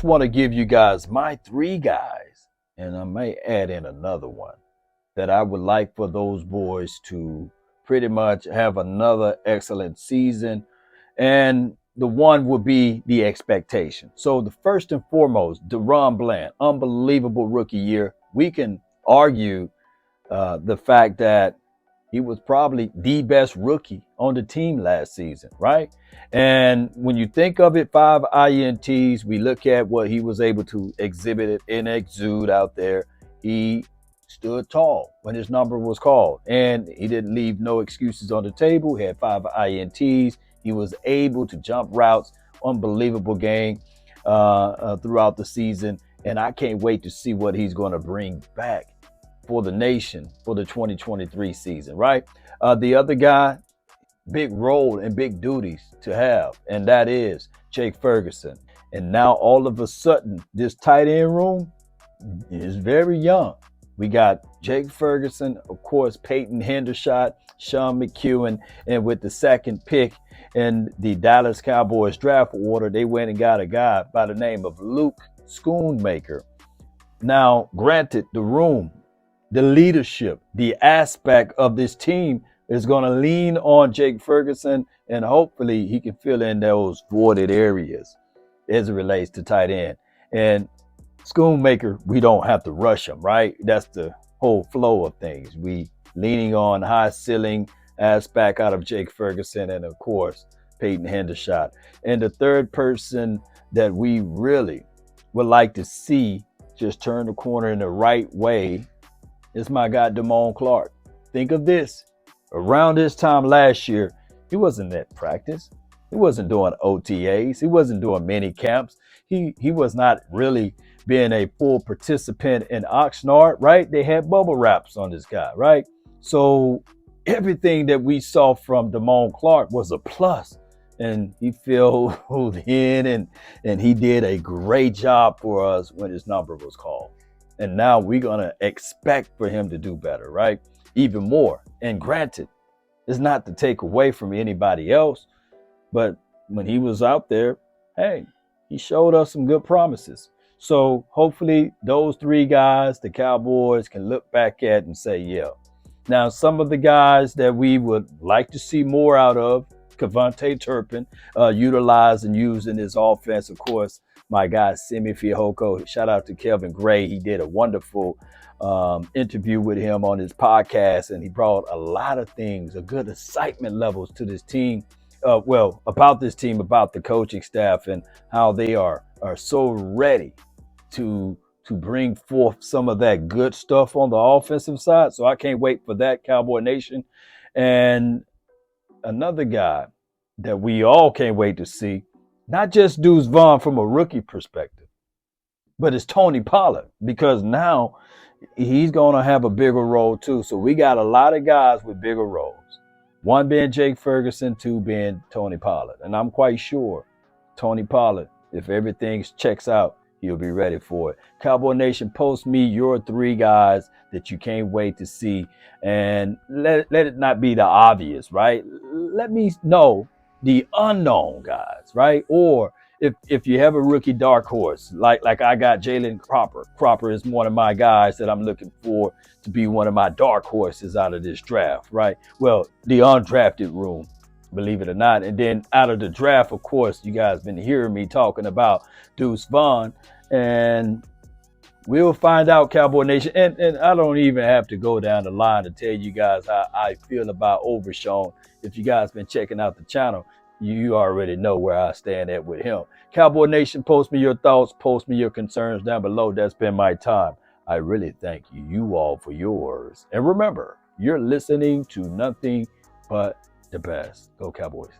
want to give you guys my three guys, and I may add in another one that I would like for those boys to pretty much have another excellent season. And the one would be the expectation. So the first and foremost, Deron Bland, unbelievable rookie year. We can argue the fact that he was probably the best rookie on the team last season, right? And when you think of it, 5 INTs, we look at what he was able to exhibit and exude out there. He stood tall when his number was called, and he didn't leave no excuses on the table. He had 5 INTs. He was able to jump routes, unbelievable game throughout the season. And I can't wait to see what he's going to bring back for the nation for the 2023 season, right? The other guy, big role and big duties to have, and that is Jake Ferguson. And now all of a sudden, this tight end room is very young. We got Jake Ferguson, of course, Peyton Hendershot, Sean McEwen, and with the second pick in the Dallas Cowboys draft order, they went and got a guy by the name of Luke Schoonmaker. Now, granted, the room, the leadership, the aspect of this team is going to lean on Jake Ferguson, and hopefully he can fill in those voided areas as it relates to tight end. And Schoonmaker, we don't have to rush him, right? That's the whole flow of things. We leaning on high ceiling aspect out of Jake Ferguson, and of course, Peyton Hendershot. And the third person that we really would like to see just turn the corner in the right way is my guy, Damone Clark. Think of this. Around this time last year, he wasn't at practice. He wasn't doing OTAs. He wasn't doing mini camps. He was not really being a full participant in Oxnard, right? They had bubble wraps on this guy, right? So everything that we saw from Damone Clark was a plus. And he filled in and he did a great job for us when his number was called. And now we're going to expect for him to do better, right? Even more. And granted, it's not to take away from anybody else, but when he was out there, hey, he showed us some good promises. So hopefully those three guys, the Cowboys, can look back at and say, yeah. Now, some of the guys that we would like to see more out of, Kavontae Turpin, utilized and used in his offense, of course, my guy, Simi Fehoko. Shout out to Kelvin Gray. He did a wonderful interview with him on his podcast, and he brought a lot of things, a good excitement levels to this team. About this team, about the coaching staff, and how they are so ready to bring forth some of that good stuff on the offensive side. So I can't wait for that, Cowboy Nation. And another guy that we all can't wait to see, not just Deuce Vaughn from a rookie perspective, but it's Tony Pollard, because now he's going to have a bigger role too. So we got a lot of guys with bigger roles. One being Jake Ferguson, two being Tony Pollard. And I'm quite sure Tony Pollard, if everything checks out, he'll be ready for it. Cowboy Nation, post me your three guys that you can't wait to see. And let it not be the obvious, right? Let me know the unknown guys, right? Or if you have a rookie dark horse, like I got Jalen Cropper. Cropper is one of my guys that I'm looking for to be one of my dark horses out of this draft, right? Well, the undrafted room, believe it or not. And then out of the draft, of course, you guys been hearing me talking about Deuce Vaughn, and we'll find out, Cowboy Nation. And I don't even have to go down the line to tell you guys how I feel about Overshown. If you guys been checking out the channel, you already know where I stand at with him. Cowboy Nation, post me your thoughts, post me your concerns down below. That's been my time. I really thank you all for yours. And remember, you're listening to nothing but the best. Go Cowboys.